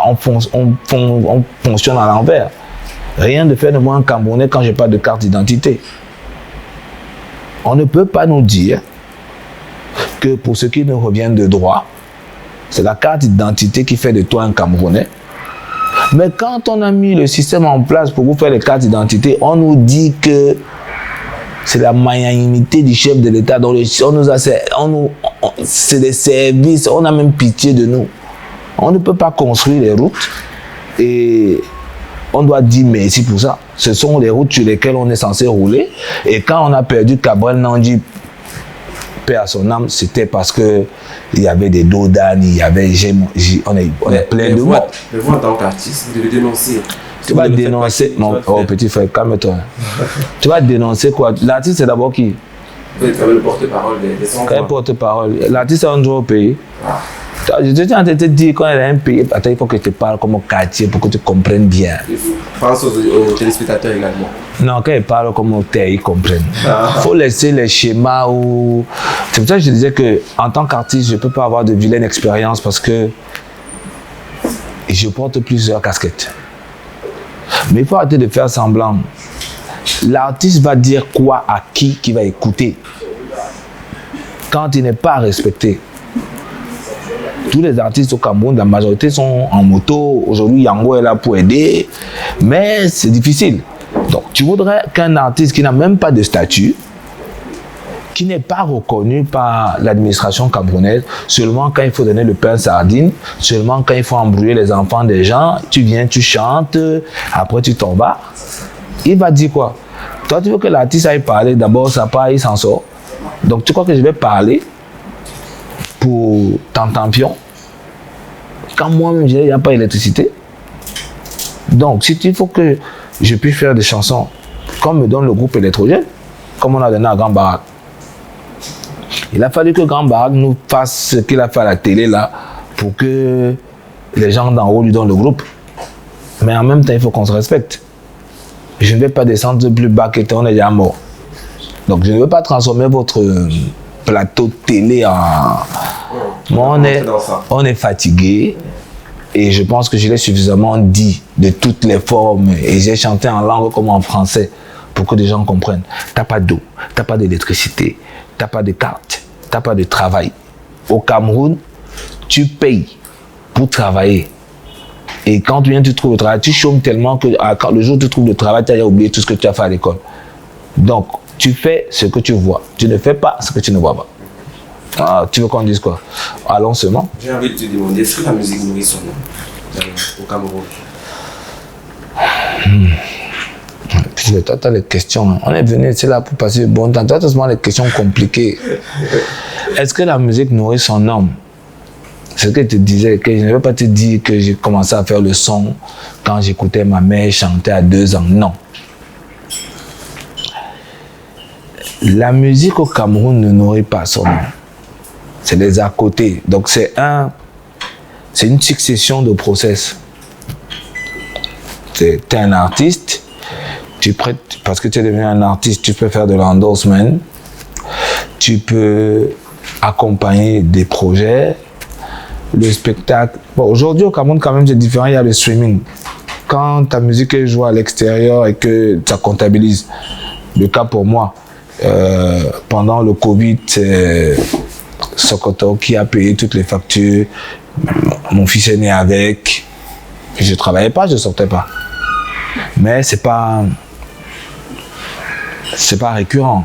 on fonctionne à l'envers. Rien de faire de moi en Camerounais quand je n'ai pas de carte d'identité. On ne peut pas nous dire que pour ceux qui nous reviennent de droit, c'est la carte d'identité qui fait de toi un Camerounais. Mais quand on a mis le système en place pour vous faire les cartes d'identité, on nous dit que c'est la magnanimité du chef de l'État. C'est des services, on a même pitié de nous. On ne peut pas construire les routes et on doit dire merci pour ça. Ce sont les routes sur lesquelles on est censé rouler. Et quand on a perdu Cabrel Nandi, paix à son âme, c'était parce que il y avait des dos d'âne, on est plein de morts. Mais vous, en tant qu'artiste, vous devez dénoncer. Tu vas dénoncer. Non, oh petit frère, calme-toi. Tu vas dénoncer quoi? L'artiste, c'est d'abord qui? Vous êtes quand même le porte-parole des sans-voix. Quel porte-parole? L'artiste, c'est un droit au pays. Je te tiens à te dire, quand il y a un pays, attends, il faut que tu parles comme au quartier pour que tu comprennes bien. Pense aux téléspectateurs également. Non, quand il parle comme au terre, ils comprennent. Il faut laisser les schémas où... C'est pour ça que je disais qu'en tant qu'artiste, je ne peux pas avoir de vilaine expérience parce que je porte plusieurs casquettes. Mais il faut arrêter de faire semblant. L'artiste va dire quoi à qui va écouter quand il n'est pas respecté. Tous les artistes au Cameroun, la majorité sont en moto. Aujourd'hui, Yango est là pour aider. Mais c'est difficile. Donc, tu voudrais qu'un artiste qui n'a même pas de statut, qui n'est pas reconnu par l'administration camerounaise, seulement quand il faut donner le pain sardine, seulement quand il faut embrouiller les enfants des gens, tu viens, tu chantes, après tu t'en vas. Il va dire quoi? Toi, tu veux que l'artiste aille parler, d'abord, ça part, il s'en sort. Donc, tu crois que je vais parler pour Tantampion quand moi-même, il n'y a pas d'électricité? Donc, si il faut que je puisse faire des chansons, comme me donne le groupe électrogène, comme on a donné à Grand Barack. Il a fallu que Grand Barack nous fasse ce qu'il a fait à la télé là, pour que les gens d'en haut lui donnent le groupe. Mais en même temps, il faut qu'on se respecte. Je ne vais pas descendre plus bas qu'on est déjà mort. Donc, je ne veux pas transformer votre plateau télé en... Bon, on est fatigué et je pense que je l'ai suffisamment dit de toutes les formes et j'ai chanté en langue comme en français pour que les gens comprennent. T'as pas d'eau, t'as pas d'électricité, t'as pas de carte, t'as pas de travail. Au Cameroun, tu payes pour travailler. Et quand tu viens, tu trouves le travail, tu chômes tellement que quand le jour où tu trouves le travail, tu as oublié tout ce que tu as fait à l'école. Donc, tu fais ce que tu vois. Tu ne fais pas ce que tu ne vois pas. Ah, tu veux qu'on dise quoi? Allons seulement. J'ai envie de te demander, est-ce que la musique nourrit son nom au Cameroun? Toi, tu as les questions. On est venu ici là pour passer du bon temps. Toi, tu as seulement les questions compliquées. Est-ce que la musique nourrit son homme? C'est ce que je te disais, que je ne vais pas te dire que j'ai commencé à faire le son quand j'écoutais ma mère chanter à 2 ans. Non. La musique au Cameroun ne nourrit pas son homme. C'est les à côté. Donc c'est une succession de process. Tu es un artiste, tu prêtes, parce que tu es devenu un artiste, tu peux faire de l'endorsement, tu peux accompagner des projets, le spectacle. Bon, aujourd'hui au Cameroun quand même c'est différent, il y a le streaming. Quand ta musique est jouée à l'extérieur et que ça comptabilise, le cas pour moi, pendant le Covid, c'est Sokoto qui a payé toutes les factures, mon fils est né avec, je ne travaillais pas, je ne sortais pas. Mais c'est pas récurrent.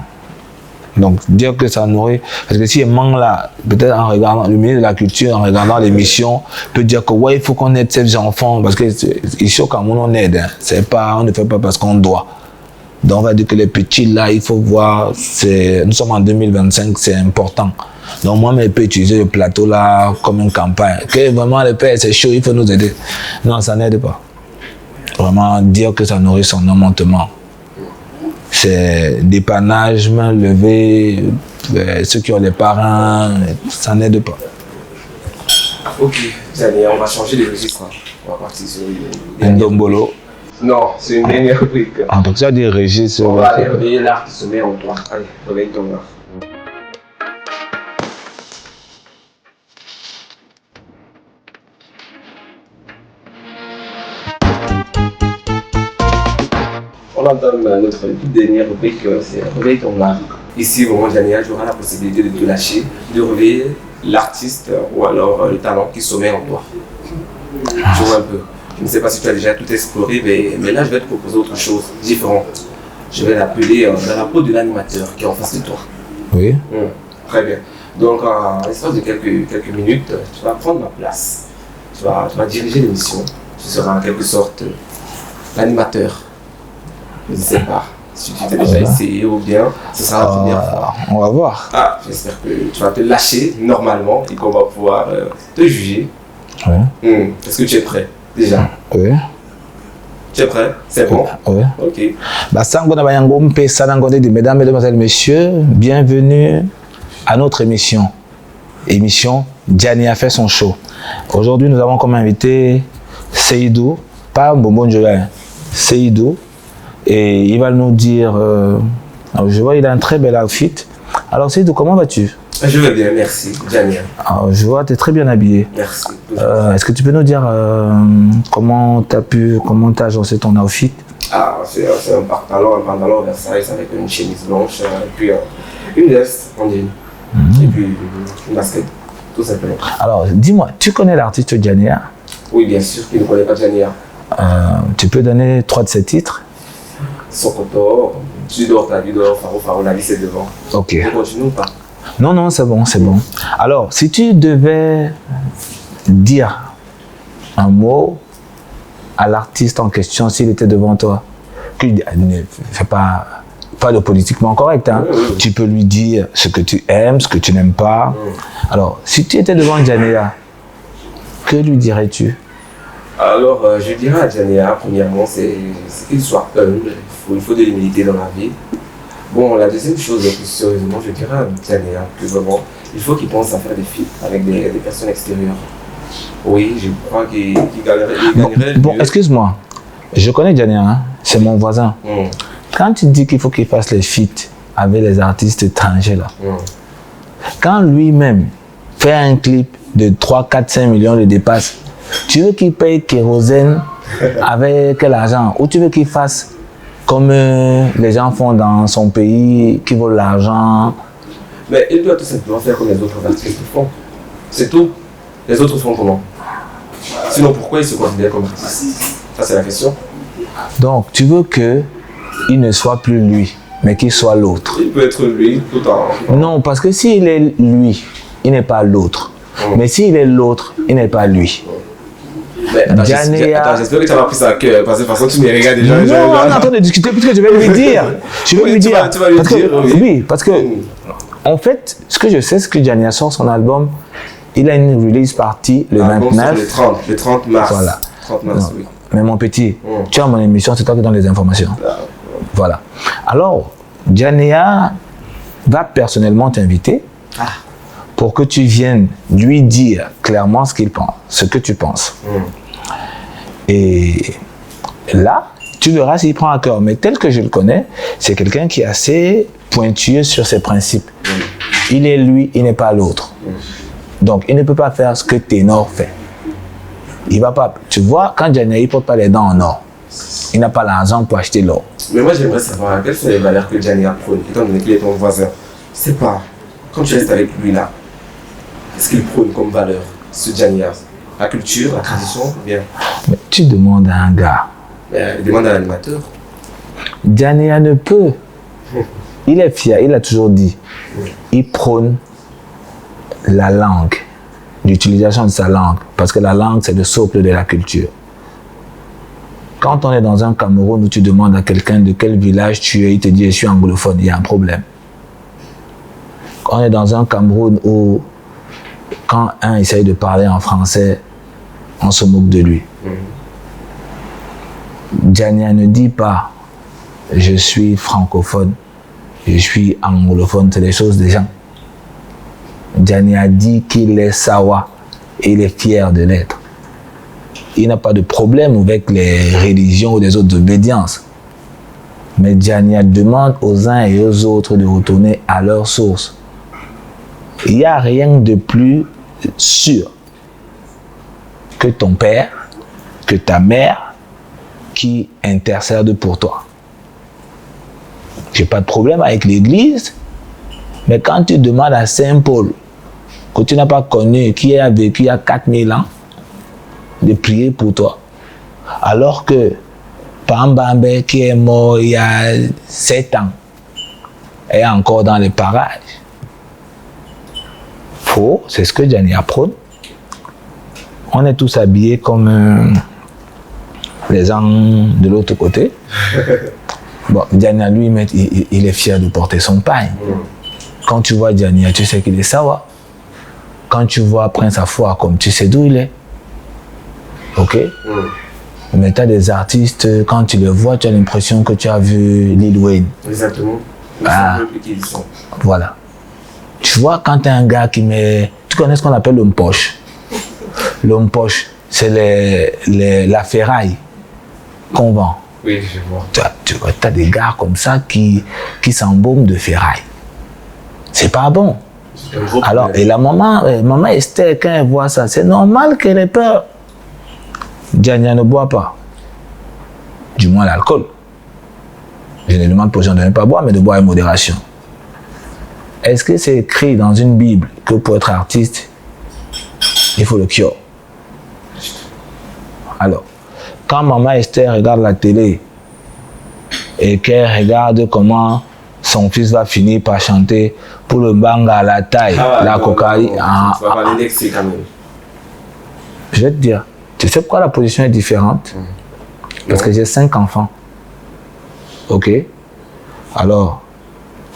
Donc dire que ça nourrit, parce que si un manque là, peut-être en regardant le ministre de la Culture, en regardant l'émission, peut dire que ouais, il faut qu'on aide ces enfants, parce que ici au Cameroun on aide, hein. C'est pas, on ne fait pas parce qu'on doit. Donc on va dire que les petits là, il faut voir, nous sommes en 2025, c'est important. Donc moi, je peux utiliser le plateau là comme une campagne. Que vraiment le père c'est chaud, il faut nous aider. Non, ça n'aide pas. Vraiment dire que ça nourrit son homme, on te ment. C'est dépannage, main levée, ceux qui ont les parents, ça n'aide pas. Ok, allez, on va changer de registre. On va partir sur une dombolo. Non, c'est une dernière rubrique. En tout cas, des registres. On va aller réveiller l'art qui se met en toi. Allez, réveille ton art. On entame notre toute dernière rubrique, c'est réveille ton art. Ici, au moment de Jania, tu auras la possibilité de te lâcher, de réveiller l'artiste ou alors le talent qui sommeille en toi. Je vois un peu. Je ne sais pas si tu as déjà tout exploré, mais là, je vais te proposer autre chose, différente. Je vais l'appeler dans la peau de l'animateur qui est en face de toi. Oui. Très bien. Donc, en l'espace de quelques minutes, tu vas prendre ma place. Tu vas diriger l'émission. Tu seras en quelque sorte l'animateur. Je ne sais pas si tu t'es déjà essayé ou bien ce sera la première fois. On va voir. Ah, j'espère que tu vas te lâcher normalement et qu'on va pouvoir te juger. Oui. Est-ce que tu es prêt déjà? Oui. Tu es prêt? C'est bon? Oui. Ok. Mesdames, Mesdemoiselles, Messieurs, bienvenue à notre émission. Émission Jania fait son show. Aujourd'hui, nous avons comme invité Seydou, pas Mbombo Njola, Seydou. Et il va nous dire, je vois il a un très bel outfit. Alors Seydou, comment vas-tu? Je vais bien, merci, Jania. Alors, je vois, tu es très bien habillé. Merci. Est-ce que tu peux nous dire comment tu as agencé ton outfit? Ah, c'est un pantalon oversize avec une chemise blanche, et puis une veste en jean, et puis une basket, tout simplement. Alors, dis-moi, tu connais l'artiste Jania? Oui, bien sûr, qui ne connaît pas Jania. Tu peux donner 3 de ses titres? Sokoto, Tu dors ta vie dehors, Faro, la vie c'est devant. Ok. On continue ou pas? Non, c'est bon, c'est bon. Alors, si tu devais dire un mot à l'artiste en question s'il était devant toi, ne fais pas de politiquement correct, hein. Tu peux lui dire ce que tu aimes, ce que tu n'aimes pas. Alors, si tu étais devant Jania, que lui dirais-tu? Alors, je dirais à Djania, premièrement, c'est qu'il soit humble. Il faut de l'humilité dans la vie. Bon, la deuxième chose, plus sérieusement, je dirais à Djania que vraiment, il faut qu'il pense à faire des films avec des personnes extérieures. Oui, je crois qu'il gagnerait. Bon, excuse-moi. Je connais Djania, hein? C'est mon voisin. Quand tu dis qu'il faut qu'il fasse les feats avec les artistes étrangers, là, quand lui-même fait un clip de 3, 4, 5 millions de dépasse, tu veux qu'il paye kérosène avec quel argent? Ou tu veux qu'il fasse comme les gens font dans son pays, qui volent l'argent? Mais il doit tout simplement faire comme les autres artistes font. C'est tout. Les autres font comment? Sinon, pourquoi il se considère comme artiste? Ça, c'est la question. Donc, tu veux qu'il ne soit plus lui, mais qu'il soit l'autre. Il peut être lui tout en... Non, parce que s'il est lui, il n'est pas l'autre. Mais s'il est l'autre, il n'est pas lui. Mais attends, j'espère que tu as pris ça à cœur, parce que de toute façon, tu me regardes déjà. Non, on est en train de discuter, puisque je vais lui dire. Je vais lui dire. Tu vas lui dire, oui, parce que, en fait, ce que je sais, c'est que Djania sort son album. Il a une release party le 29. Le 30 mars. Voilà. 30 mars, oui. Mais mon petit, tu as mon émission, c'est toi qui donnes les informations. Voilà. Alors, Djania va personnellement t'inviter pour que tu viennes lui dire clairement ce qu'il pense, ce que tu penses. Et là, tu verras s'il prend à cœur. Mais tel que je le connais, c'est quelqu'un qui est assez pointueux sur ses principes. Il est lui, il n'est pas l'autre. Donc, il ne peut pas faire ce que Ténor fait. Il va pas. Tu vois, quand Djania, il ne porte pas les dents en or. Il n'a pas l'argent pour acheter l'or. Mais moi, j'aimerais savoir quelles sont les valeurs que Djania prône, étant donné qu'il est ton voisin. C'est pas. Quand tu restes avec lui là, qu'est-ce qu'il prône comme valeur, ce Djania? La culture, la tradition, ou bien? Mais tu demandes à un gars. Demande à l'animateur. Djania ne peut. Il est fier, il a toujours dit. Il prône la langue, l'utilisation de sa langue, parce que la langue, c'est le socle de la culture. Quand on est dans un Cameroun où tu demandes à quelqu'un de quel village tu es, il te dit « je suis anglophone », il y a un problème. Quand on est dans un Cameroun où, quand un essaye de parler en français, on se moque de lui. Djania ne dit pas « je suis francophone », je suis anglophone, c'est des choses des gens. Djania dit qu'il est sawa et il est fier de l'être. Il n'a pas de problème avec les religions ou les autres obédiences. Mais Djania demande aux uns et aux autres de retourner à leur source. Il n'y a rien de plus sûr que ton père, que ta mère qui intercèdent pour toi. J'ai pas de problème avec l'église, mais quand tu demandes à Saint-Paul, que tu n'as pas connu, qui a vécu il y a 4000 ans, de prier pour toi, alors que Pambambe, qui est mort il y a 7 ans, est encore dans les parages. Faux, c'est ce que Djania prône. On est tous habillés comme les gens de l'autre côté. Bon, Djania, lui, il est fier de porter son pain. Quand tu vois Djania, tu sais qu'il est sawa. Quand tu vois Prince Afua, comme tu sais d'où il est. Ok? Mais tu as des artistes, quand tu les vois, tu as l'impression que tu as vu Lil Wayne. Exactement. Voilà. Tu vois, quand tu as un gars qui met... Tu connais ce qu'on appelle l'homme poche. L'homme poche, c'est la ferraille qu'on vend. Oui, je vois. Tu as des gars comme ça qui s'embaument de ferraille. C'est pas bon. Alors, et la maman Esther, quand elle voit ça, c'est normal qu'elle ait peur. Djania ne boit pas. Du moins l'alcool. Je ne demande pas aux gens de ne pas boire, mais de boire avec modération. Est-ce que c'est écrit dans une Bible que pour être artiste, il faut le cure? Alors, quand maman Esther regarde la télé et qu'elle regarde comment son fils va finir par chanter pour le banga à la taille, la cocaïne. Je vais te dire, tu sais pourquoi la position est différente? Parce que j'ai 5 enfants. Ok? Alors,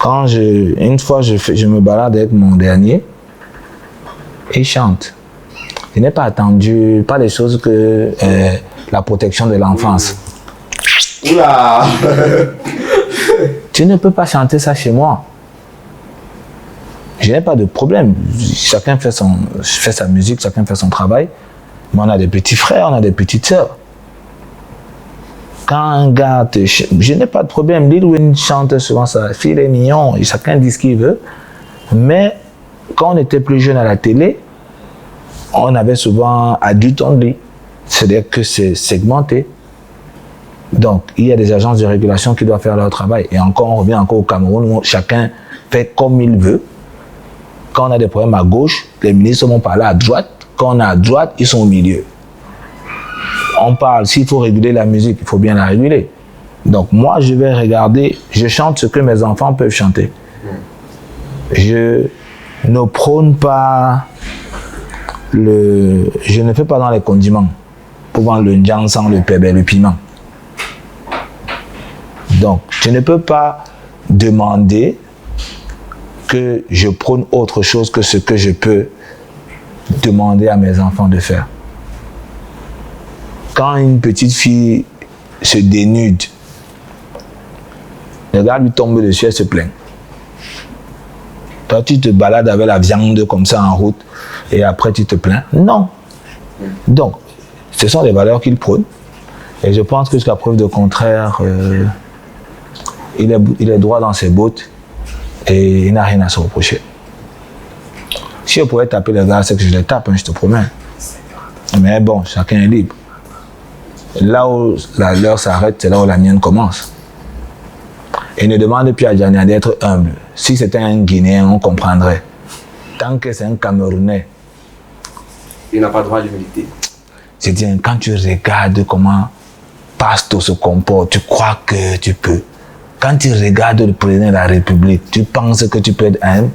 une fois je me balade avec mon dernier, il chante. Je n'ai pas attendu, pas les choses que la protection de l'enfance. Oula. Tu ne peux pas chanter ça chez moi. Je n'ai pas de problème. Chacun fait sa musique, chacun fait son travail. Mais on a des petits frères, on a des petites sœurs. Quand un gars je n'ai pas de problème. Lil Wayne chante souvent ça. Fille est mignon, chacun dit ce qu'il veut. Mais quand on était plus jeune à la télé, on avait souvent adulte only. C'est-à-dire que c'est segmenté. Donc, il y a des agences de régulation qui doivent faire leur travail. Et encore, on revient encore au Cameroun où chacun fait comme il veut. Quand on a des problèmes à gauche, les ministres vont parler à droite. Quand on est à droite, ils sont au milieu. On parle, s'il faut réguler la musique, il faut bien la réguler. Donc moi, je vais regarder, je chante ce que mes enfants peuvent chanter. Je ne prône pas je ne fais pas dans les condiments. Pour vendre le njang, le pébé, le piment. Donc, je ne peux pas demander que je prône autre chose que ce que je peux demander à mes enfants de faire. Quand une petite fille se dénude, le gars lui tombe dessus, elle se plaint. Toi, tu te balades avec la viande comme ça en route et après tu te plains. Non. Donc, ce sont les valeurs qu'il prône. Et je pense que jusqu'à preuve de contraire, il est droit dans ses bottes et il n'a rien à se reprocher. Si je pouvais taper les gars, c'est que je les tape, hein, je te promets. Mais bon, chacun est libre. Là où l'heure s'arrête, c'est là où la mienne commence. Et ne demande plus à Djania d'être humble. Si c'était un Guinéen, on comprendrait. Tant que c'est un Camerounais. Il n'a pas droit à l'humilité. C'est-à-dire, quand tu regardes comment Pasto se comporte, tu crois que tu peux. Quand tu regardes le président de la République, tu penses que tu peux être humble.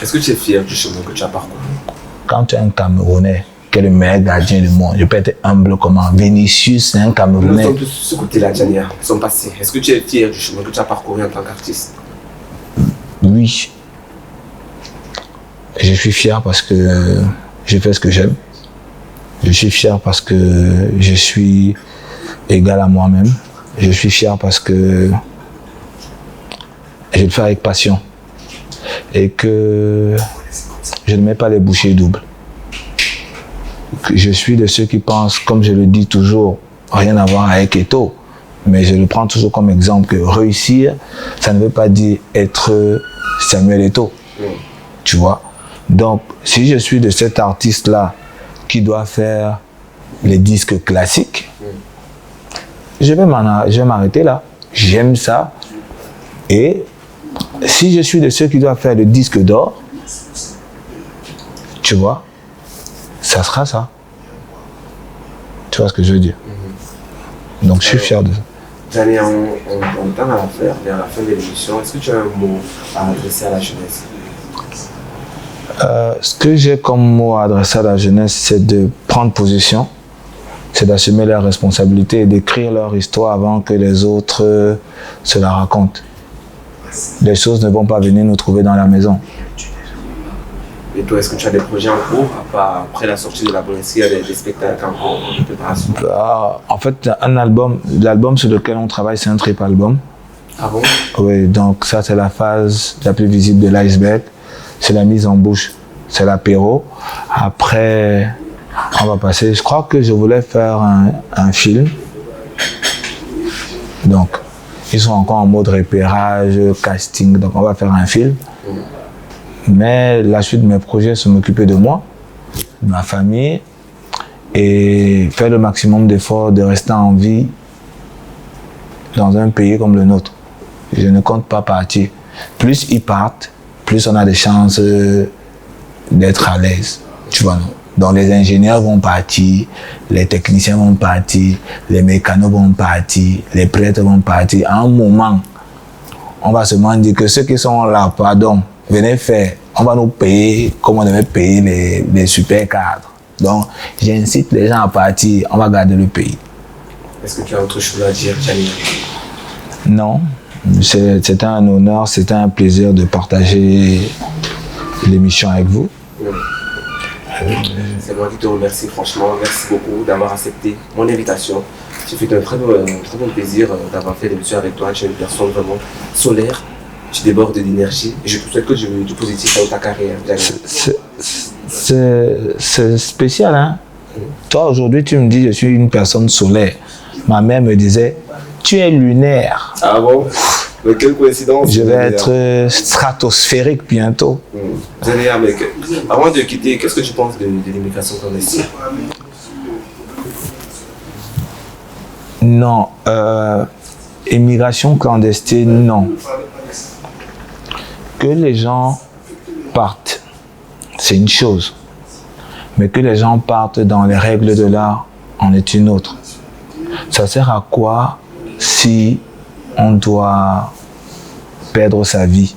Est-ce que tu es fier du chemin que tu as parcouru? Quand tu es un Camerounais, qui est le meilleur gardien du monde, je peux être humble comment? Vinicius, c'est un Camerounais. Nous sommes tous ce côté-là, Djania, son passé. Est-ce que tu es fier du chemin que tu as parcouru en tant qu'artiste? Oui. Je suis fier parce que je fais ce que j'aime. Je suis fier parce que je suis égal à moi-même. Je suis fier parce que je le fais avec passion. Et que je ne mets pas les bouchées doubles. Je suis de ceux qui pensent, comme je le dis toujours, rien à voir avec Eto'o. Mais je le prends toujours comme exemple que réussir, ça ne veut pas dire être Samuel Eto'o. Tu vois? Donc, si je suis de cet artiste-là qui doit faire les disques classiques, je vais m'arrêter là. J'aime ça. Et si je suis de ceux qui doivent faire le disque d'or, tu vois, ça sera ça. Tu vois ce que je veux dire? Donc, je suis fier de ça. Djania, on tend à la faire vers la fin de l'émission. Est-ce que tu as un mot à adresser à la jeunesse? Ce que j'ai comme mot à adresser à la jeunesse, c'est de prendre position, c'est d'assumer leurs responsabilités et d'écrire leur histoire avant que les autres se la racontent. Les choses ne vont pas venir nous trouver dans la maison. Et toi, est-ce que tu as des projets en cours après la sortie de la Bonessi, il y a des spectacles en cours de préparation? En fait, l'album sur lequel on travaille, c'est un trip album. Ah bon? Oui, donc ça c'est la phase la plus visible de l'iceberg. C'est la mise en bouche, c'est l'apéro. Après, on va passer. Je crois que je voulais faire un film. Donc, ils sont encore en mode repérage, casting. Donc, on va faire un film. Mais la suite de mes projets, c'est m'occuper de moi, de ma famille et faire le maximum d'efforts de rester en vie dans un pays comme le nôtre. Je ne compte pas partir. Plus ils partent, plus on a des chances d'être à l'aise. Tu vois, non? Donc les ingénieurs vont partir, les techniciens vont partir, les mécanos vont partir, les prêtres vont partir. À un moment, on va seulement dire que ceux qui sont là, pardon, venez faire, on va nous payer comme on devait payer les super cadres. Donc j'incite les gens à partir, on va garder le pays. Est-ce que tu as autre chose à dire, Djania? Non, c'était un honneur, c'était un plaisir de partager l'émission avec vous. C'est moi qui te remercie franchement. Merci beaucoup d'avoir accepté mon invitation. J'ai fait un très bon plaisir d'avoir fait l'émission avec toi. Tu es une personne vraiment solaire. Tu débordes d'énergie. Et je te souhaite que du positif dans ta carrière. C'est spécial, hein? Toi, aujourd'hui, tu me dis je suis une personne solaire. Ma mère me disait, tu es lunaire. Ah bon? Mais quelle coïncidence. Je vais être stratosphérique bientôt. Janéa, mec, avant de quitter, qu'est-ce que tu penses de l'immigration clandestine? Non. Immigration clandestine, non. Que les gens partent, c'est une chose. Mais que les gens partent dans les règles de l'art en est une autre. Ça sert à quoi si on doit perdre sa vie?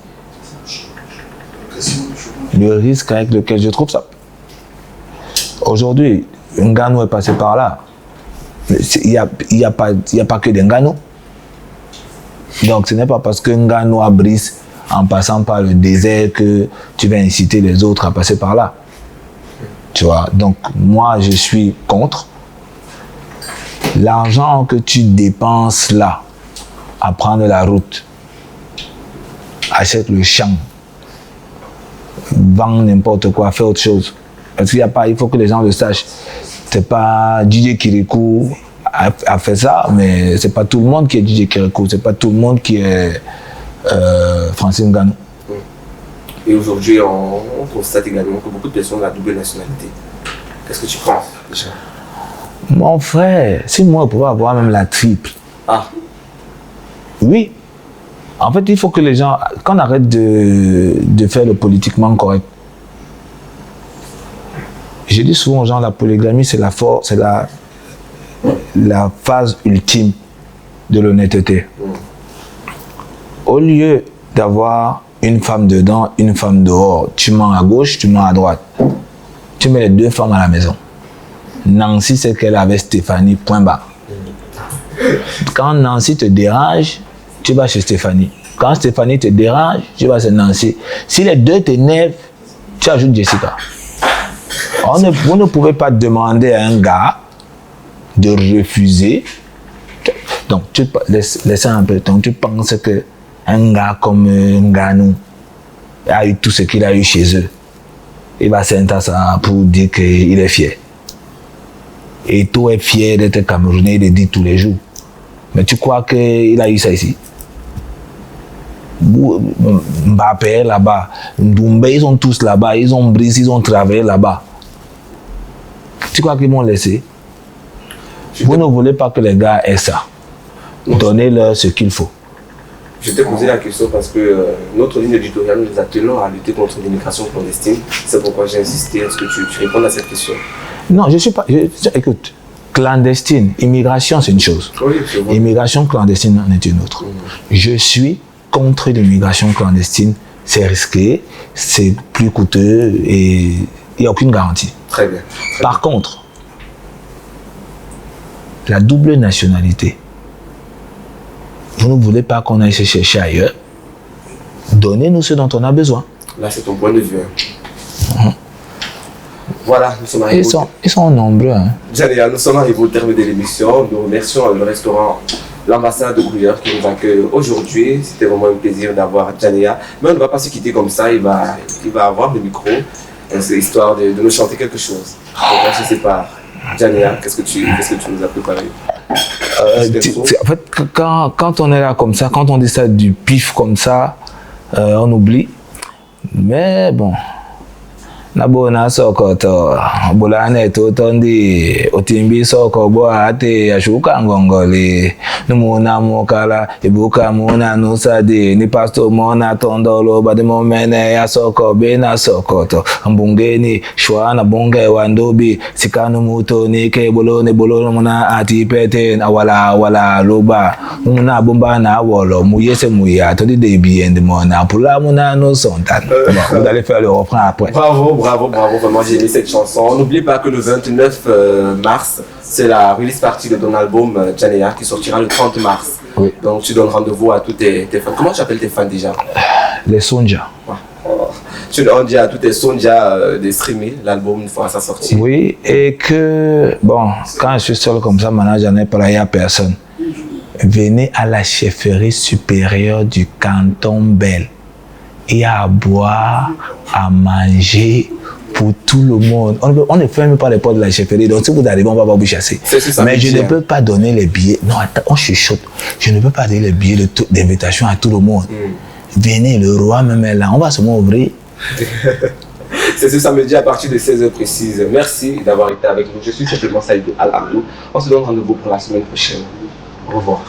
Le risque avec lequel je trouve ça. Aujourd'hui, Ngannou est passé par là. Il n'y a pas que des Ngannou. Donc ce n'est pas parce que Ngannou a brise en passant par le désert que tu vas inciter les autres à passer par là. Tu vois, donc moi je suis contre. L'argent que tu dépenses là, à prendre la route, achète le champ, vends n'importe quoi, fais autre chose. Parce qu'il y a pas, il faut que les gens le sachent. C'est pas DJ Kirikou a fait ça, mais c'est pas tout le monde qui est DJ Kirikou, c'est pas tout le monde qui est Francine Ngannou. Et aujourd'hui, on constate également que beaucoup de personnes ont la double nationalité. Qu'est-ce que tu penses déjà? Mon frère, si moi je pouvais avoir même la triple. Ah. Oui. En fait, il faut que les gens, qu'on arrête de faire le politiquement correct. Je dis souvent aux gens, la polygamie, c'est la phase ultime de l'honnêteté. Au lieu d'avoir une femme dedans, une femme dehors, tu mens à gauche, tu mens à droite. Tu mets les deux femmes à la maison. Nancy, c'est qu'elle avait Stéphanie, point bas. Quand Nancy te dérange, tu vas chez Stéphanie. Quand Stéphanie te dérange, tu vas chez Nancy. Si les deux t'énervent, tu ajoutes Jessica. Vous ne pouvez pas demander à un gars de refuser. Donc, laisse un peu. Donc, tu penses qu'un gars comme Ngannou a eu tout ce qu'il a eu chez eux. Il va s'intéresser pour dire qu'il est fier. Et toi est fier d'être Camerounais, il le dit tous les jours. Mais tu crois qu'il a eu ça ici? Mbappé là-bas, Doumbé, ils sont tous là-bas, ils ont brisé, ils ont travaillé là-bas. Tu crois qu'ils m'ont laissé? Vous ne voulez pas que les gars aient ça. Donnez-leur ce qu'il faut. Je t'ai posé la question parce que notre ligne éditoriale, nous appelons à lutter contre l'immigration clandestine. C'est pourquoi j'ai insisté. Est-ce que tu réponds à cette question? Non, je ne suis pas... écoute, clandestine, immigration, c'est une chose. Oui, c'est bon. Immigration clandestine en est une autre. Je suis contre l'immigration clandestine. C'est risqué, c'est plus coûteux et il n'y a aucune garantie. Très bien. Par contre, la double nationalité, vous ne voulez pas qu'on aille se chercher ailleurs, donnez-nous ce dont on a besoin. Là, c'est ton point de vue. Voilà, nous sommes arrivés. Ils sont nombreux. Hein. Janéa, nous sommes arrivés au terme de l'émission. Nous remercions le restaurant L'Ambassade de Brouilleur qui nous accueille aujourd'hui. C'était vraiment un plaisir d'avoir Janéa. Mais on ne va pas se quitter comme ça. Il va avoir le micro. C'est histoire de nous chanter quelque chose. Donc là, je sais pas. Janéa, qu'est-ce que tu nous as préparé? En fait, quand on est là comme ça, quand on dit ça du pif comme ça, on oublie. Mais bon. Nabona soko to bulane to tondi otimbi soko bo ate ashuka ngongole numuna mokala ibuka muna nusadi ni pasto mona tondolo bade momene ya soko bena soko to mbungeni shwana bunge wandobi sikanu muto ni ke bolone muna ati pete na wala loba muna bomba na wolo muyese muya to di debi and mona pula muna no sontan. Vous allez faire le refrain après. Bravo, vraiment j'ai aimé cette chanson. N'oublie pas que le 29 mars, c'est la release party de ton album Janéa qui sortira le 30 mars. Oui. Donc tu donnes rendez-vous à tous tes fans. Comment tu appelles tes fans déjà? Les Sonja. Oh. On dit à tous tes sons déjà de streamer l'album une fois à sa sortie. Oui, et que, bon, quand je suis seul comme ça, maintenant, j'en ai parlé à personne. Venez à la chefferie supérieure du canton Bel. Il y a à boire, à manger pour tout le monde. On ne ferme pas les portes de la chefferie, donc si vous arrivez, on va pas vous chasser. Mais je ne peux pas donner les billets. Non, attends, on chuchote. Je ne peux pas donner les billets d'invitation à tout le monde. Venez, le roi même est là. On va seulement ouvrir. C'est ce samedi à partir de 16h précise. Merci d'avoir été avec nous. Je suis simplement Saïdou Al-Abdou. On se donne rendez-vous pour la semaine prochaine. Au revoir.